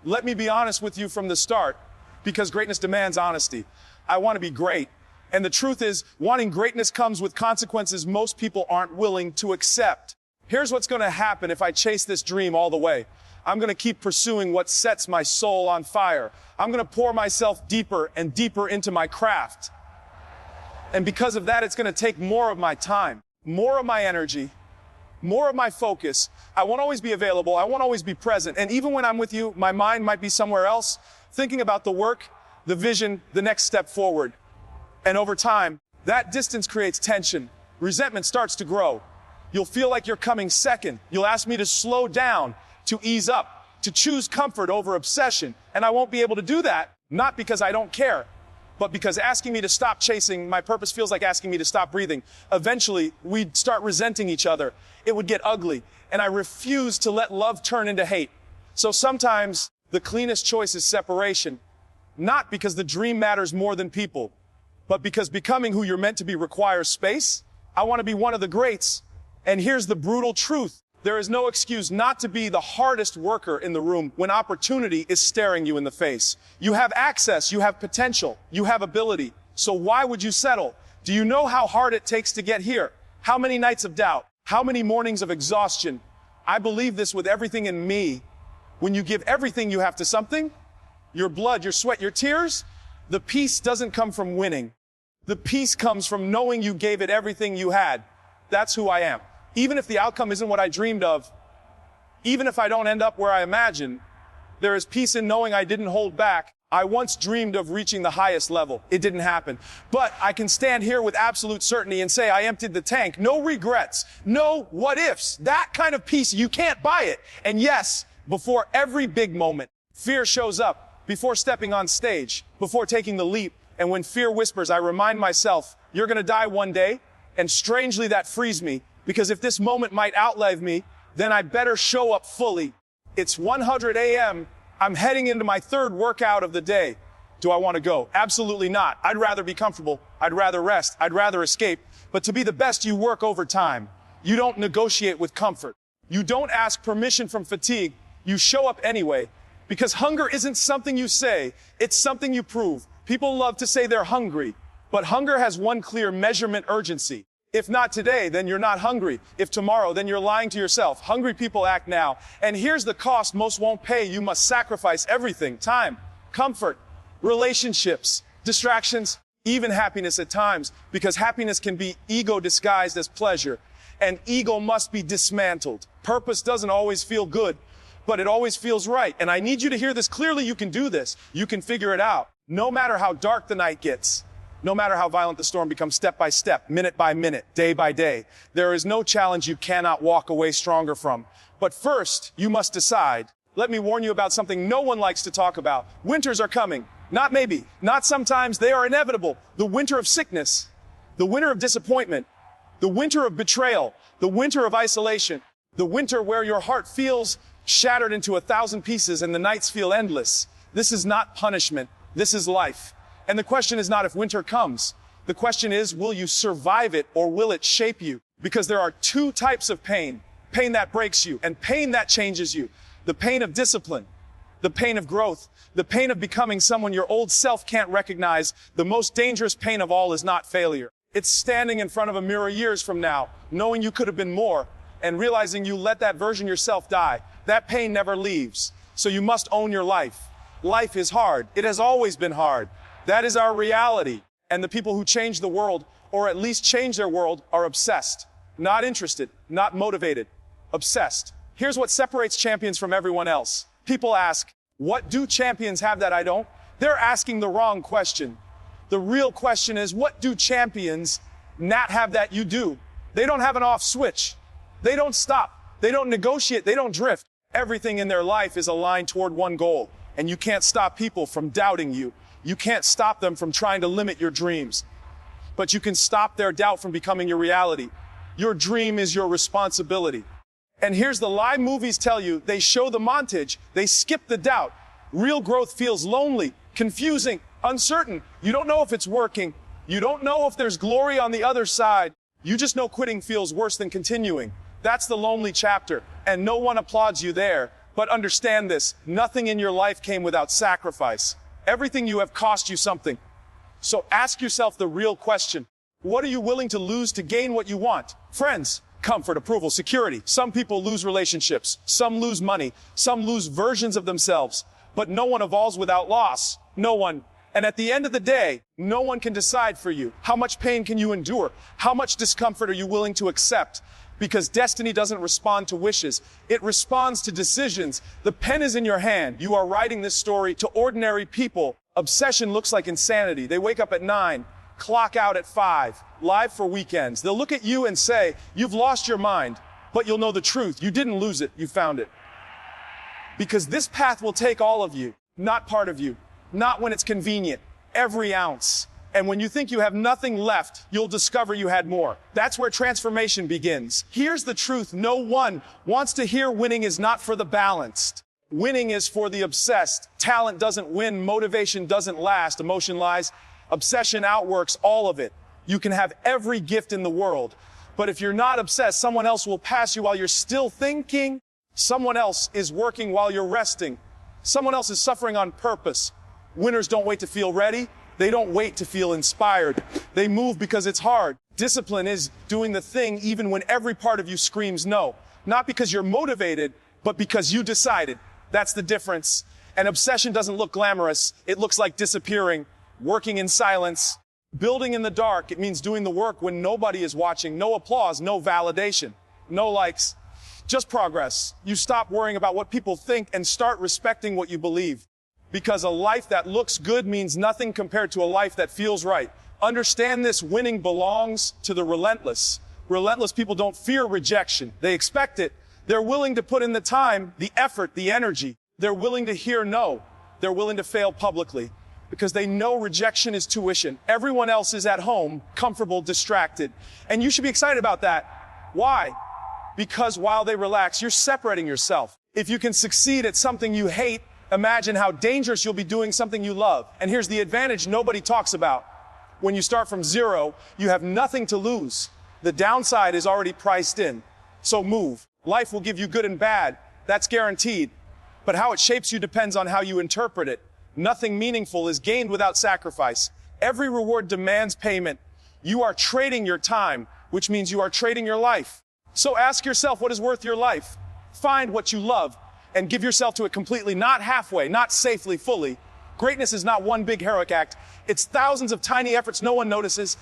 Let me be honest with you from the start, because greatness demands honesty. I want to be great. And the truth is, wanting greatness comes with consequences most people aren't willing to accept. Here's what's going to happen if I chase this dream all the way. I'm going to keep pursuing what sets my soul on fire. I'm going to pour myself deeper and deeper into my craft. And because of that, it's going to take more of my time, more of my energy, more of my focus. I won't always be available. I won't always be present. And even when I'm with you, my mind might be somewhere else, thinking about the work, the vision, the next step forward. And over time, that distance creates tension. Resentment starts to grow. You'll feel like you're coming second. You'll ask me to slow down, to ease up, to choose comfort over obsession. And I won't be able to do that, not because I don't care, but because asking me to stop chasing my purpose feels like asking me to stop breathing. Eventually, we'd start resenting each other. It would get ugly. And I refuse to let love turn into hate. So sometimes the cleanest choice is separation. Not because the dream matters more than people, but because becoming who you're meant to be requires space. I want to be one of the greats. And here's the brutal truth. There is no excuse not to be the hardest worker in the room when opportunity is staring you in the face. You have access, you have potential, you have ability. So why would you settle? Do you know how hard it takes to get here? How many nights of doubt? How many mornings of exhaustion? I believe this with everything in me. When you give everything you have to something, your blood, your sweat, your tears, the peace doesn't come from winning. The peace comes from knowing you gave it everything you had. That's who I am. Even if the outcome isn't what I dreamed of, even if I don't end up where I imagined, there is peace in knowing I didn't hold back. I once dreamed of reaching the highest level. It didn't happen. But I can stand here with absolute certainty and say I emptied the tank. No regrets. No what ifs. That kind of peace, you can't buy it. And yes, before every big moment, fear shows up. Before stepping on stage, before taking the leap. And when fear whispers, I remind myself, you're going to die one day. And strangely, that frees me. Because if this moment might outlive me, then I better show up fully. It's 100 a.m. I'm heading into my third workout of the day. Do I want to go? Absolutely not. I'd rather be comfortable. I'd rather rest. I'd rather escape. But to be the best, you work overtime. You don't negotiate with comfort. You don't ask permission from fatigue. You show up anyway. Because hunger isn't something you say. It's something you prove. People love to say they're hungry. But hunger has one clear measurement: urgency. If not today, then you're not hungry. If tomorrow, then you're lying to yourself. Hungry people act now. And here's the cost most won't pay. You must sacrifice everything: time, comfort, relationships, distractions, even happiness at times. Because happiness can be ego disguised as pleasure. And ego must be dismantled. Purpose doesn't always feel good, but it always feels right. And I need you to hear this clearly. You can do this. You can figure it out. No matter how dark the night gets. No matter how violent the storm becomes, step by step, minute by minute, day by day, there is no challenge you cannot walk away stronger from. But first, you must decide. Let me warn you about something no one likes to talk about. Winters are coming. Not maybe, not sometimes, they are inevitable. The winter of sickness, the winter of disappointment, the winter of betrayal, the winter of isolation, the winter where your heart feels shattered into 1,000 pieces and the nights feel endless. This is not punishment. This is life. And the question is not if winter comes. The question is, will you survive it or will it shape you? Because there are two types of pain. Pain that breaks you and pain that changes you. The pain of discipline, the pain of growth, the pain of becoming someone your old self can't recognize. The most dangerous pain of all is not failure. It's standing in front of a mirror years from now, knowing you could have been more and realizing you let that version yourself die. That pain never leaves. So you must own your life. Life is hard. It has always been hard. That is our reality. And the people who change the world, or at least change their world, are obsessed. Not interested, not motivated, obsessed. Here's what separates champions from everyone else. People ask, what do champions have that I don't? They're asking the wrong question. The real question is, what do champions not have that you do? They don't have an off switch. They don't stop. They don't negotiate. They don't drift. Everything in their life is aligned toward one goal. And you can't stop people from doubting you. You can't stop them from trying to limit your dreams. But you can stop their doubt from becoming your reality. Your dream is your responsibility. And here's the lie movies tell you. They show the montage. They skip the doubt. Real growth feels lonely, confusing, uncertain. You don't know if it's working. You don't know if there's glory on the other side. You just know quitting feels worse than continuing. That's the lonely chapter. And no one applauds you there. But understand this, nothing in your life came without sacrifice. Everything you have cost you something. So ask yourself the real question. What are you willing to lose to gain what you want? Friends, comfort, approval, security. Some people lose relationships. Some lose money. Some lose versions of themselves. But no one evolves without loss. No one. And at the end of the day, no one can decide for you. How much pain can you endure? How much discomfort are you willing to accept? Because destiny doesn't respond to wishes. It responds to decisions. The pen is in your hand. You are writing this story to ordinary people. Obsession looks like insanity. They wake up at 9, clock out at 5, live for weekends. They'll look at you and say, you've lost your mind, but you'll know the truth. You didn't lose it. You found it. Because this path will take all of you, not part of you. Not when it's convenient, every ounce. And when you think you have nothing left, you'll discover you had more. That's where transformation begins. Here's the truth. No one wants to hear winning is not for the balanced. Winning is for the obsessed. Talent doesn't win. Motivation doesn't last. Emotion lies. Obsession outworks all of it. You can have every gift in the world. But if you're not obsessed, someone else will pass you while you're still thinking. Someone else is working while you're resting. Someone else is suffering on purpose. Winners don't wait to feel ready. They don't wait to feel inspired. They move because it's hard. Discipline is doing the thing even when every part of you screams no. Not because you're motivated, but because you decided. That's the difference. And obsession doesn't look glamorous. It looks like disappearing, working in silence, building in the dark. It means doing the work when nobody is watching. No applause, no validation, no likes, just progress. You stop worrying about what people think and start respecting what you believe. Because a life that looks good means nothing compared to a life that feels right. Understand this, winning belongs to the relentless. Relentless people don't fear rejection. They expect it. They're willing to put in the time, the effort, the energy. They're willing to hear no. They're willing to fail publicly because they know rejection is tuition. Everyone else is at home, comfortable, distracted. And you should be excited about that. Why? Because while they relax, you're separating yourself. If you can succeed at something you hate, imagine how dangerous you'll be doing something you love. And here's the advantage nobody talks about. When you start from zero, you have nothing to lose. The downside is already priced in. So move. Life will give you good and bad. That's guaranteed. But how it shapes you depends on how you interpret it. Nothing meaningful is gained without sacrifice. Every reward demands payment. You are trading your time, which means you are trading your life. So ask yourself what is worth your life. Find what you love. And give yourself to it completely, not halfway, not safely, fully. Greatness is not one big heroic act. It's thousands of tiny efforts no one notices.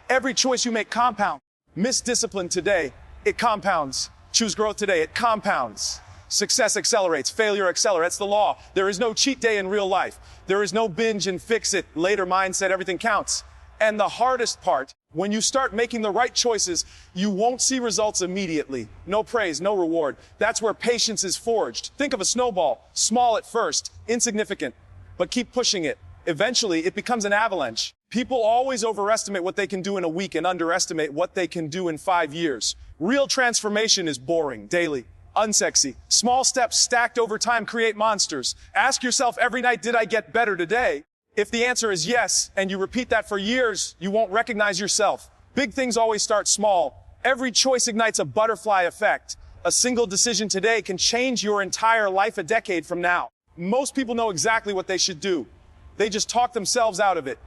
Every choice you make compounds. Miss discipline today, it compounds. Choose growth today, it compounds. Success accelerates, failure accelerates. That's the law. There is no cheat day in real life. There is no binge and fix it later mindset, everything counts. And the hardest part, when you start making the right choices, you won't see results immediately. No praise, no reward. That's where patience is forged. Think of a snowball, small at first, insignificant, but keep pushing it. Eventually, it becomes an avalanche. People always overestimate what they can do in a week and underestimate what they can do in 5 years. Real transformation is boring, daily, unsexy. Small steps stacked over time create monsters. Ask yourself every night, did I get better today? If the answer is yes, and you repeat that for years, you won't recognize yourself. Big things always start small. Every choice ignites a butterfly effect. A single decision today can change your entire life a decade from now. Most people know exactly what they should do. They just talk themselves out of it.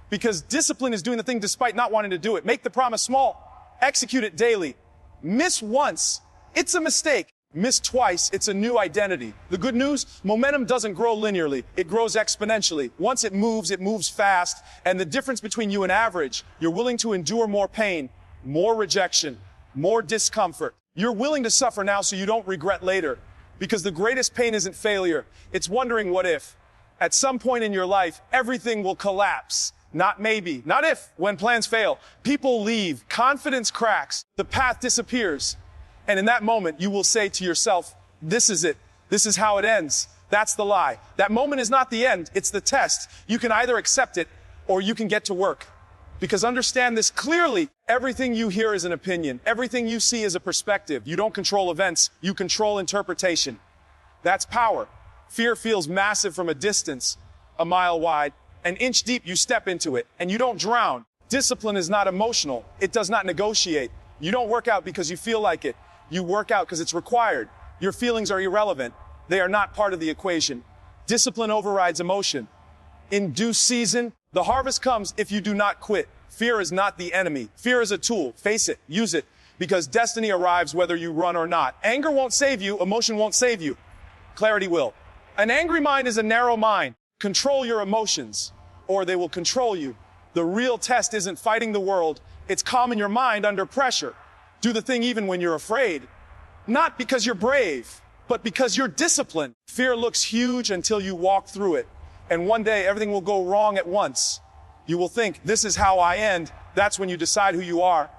Because discipline is doing the thing despite not wanting to do it. Make the promise small. Execute it daily. Miss once, it's a mistake. Miss twice, it's a new identity. The good news, momentum doesn't grow linearly. It grows exponentially. Once it moves fast. And the difference between you and average, you're willing to endure more pain, more rejection, more discomfort. You're willing to suffer now so you don't regret later. Because the greatest pain isn't failure. It's wondering what if. At some point in your life, everything will collapse. Not maybe, not if, when plans fail. People leave, confidence cracks, the path disappears. And in that moment, you will say to yourself, this is it. This is how it ends. That's the lie. That moment is not the end. It's the test. You can either accept it or you can get to work. Because understand this clearly. Everything you hear is an opinion. Everything you see is a perspective. You don't control events. You control interpretation. That's power. Fear feels massive from a distance, a mile wide. An inch deep, you step into it and you don't drown. Discipline is not emotional. It does not negotiate. You don't work out because you feel like it. You work out because it's required. Your feelings are irrelevant. They are not part of the equation. Discipline overrides emotion. In due season, the harvest comes if you do not quit. Fear is not the enemy. Fear is a tool. Face it, use it, because destiny arrives whether you run or not. Anger won't save you. Emotion won't save you. Clarity will. An angry mind is a narrow mind. Control your emotions, or they will control you. The real test isn't fighting the world. It's calming your mind under pressure. Do the thing even when you're afraid. Not because you're brave, but because you're disciplined. Fear looks huge until you walk through it. And one day, everything will go wrong at once. You will think, this is how I end. That's when you decide who you are.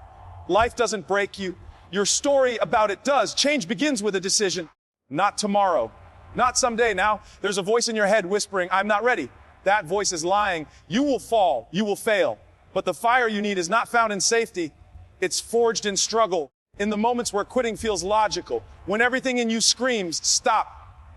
Life doesn't break you. Your story about it does. Change begins with a decision. Not tomorrow. Not someday. Now, there's a voice in your head whispering, I'm not ready. That voice is lying. You will fall. You will fail. But the fire you need is not found in safety. It's forged in struggle. In the moments where quitting feels logical. When everything in you screams, stop.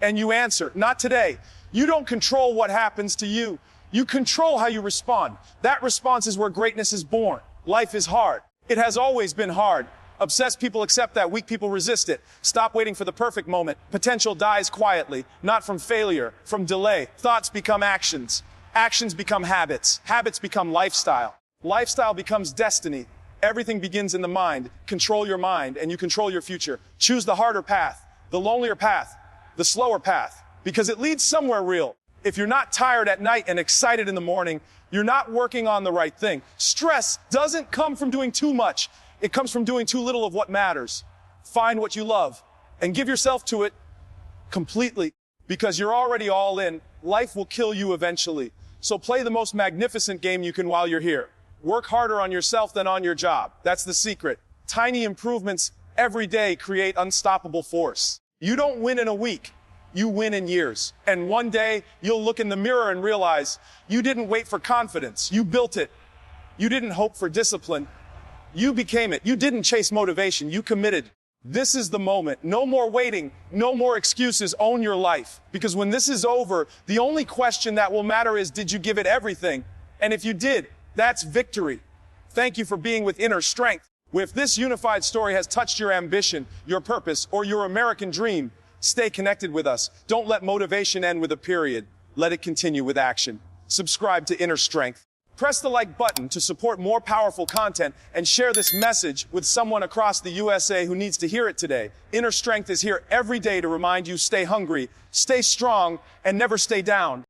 And you answer, not today. You don't control what happens to you. You control how you respond. That response is where greatness is born. Life is hard. It has always been hard. Obsessed people accept that. Weak people resist it. Stop waiting for the perfect moment. Potential dies quietly, not from failure, from delay. Thoughts become actions. Actions become habits. Habits become lifestyle. Lifestyle becomes destiny. Everything begins in the mind. Control your mind and you control your future. Choose the harder path, the lonelier path, the slower path, because it leads somewhere real. If you're not tired at night and excited in the morning, you're not working on the right thing. Stress doesn't come from doing too much. It comes from doing too little of what matters. Find what you love and give yourself to it completely, because you're already all in. Life will kill you eventually. So play the most magnificent game you can while you're here. Work harder on yourself than on your job. That's the secret. Tiny improvements every day create unstoppable force. You don't win in a week. You win in years. And one day, you'll look in the mirror and realize you didn't wait for confidence. You built it. You didn't hope for discipline. You became it. You didn't chase motivation. You committed. This is the moment. No more waiting. No more excuses. Own your life. Because when this is over, the only question that will matter is, did you give it everything? And if you did, that's victory. Thank you for being with InnerStrength. If this unified story has touched your ambition, your purpose, or your American dream, stay connected with us. Don't let motivation end with a period. Let it continue with action. Subscribe to InnerStrength. Press the like button to support more powerful content and share this message with someone across the USA who needs to hear it today. InnerStrength is here every day to remind you, stay hungry, stay strong, and never stay down.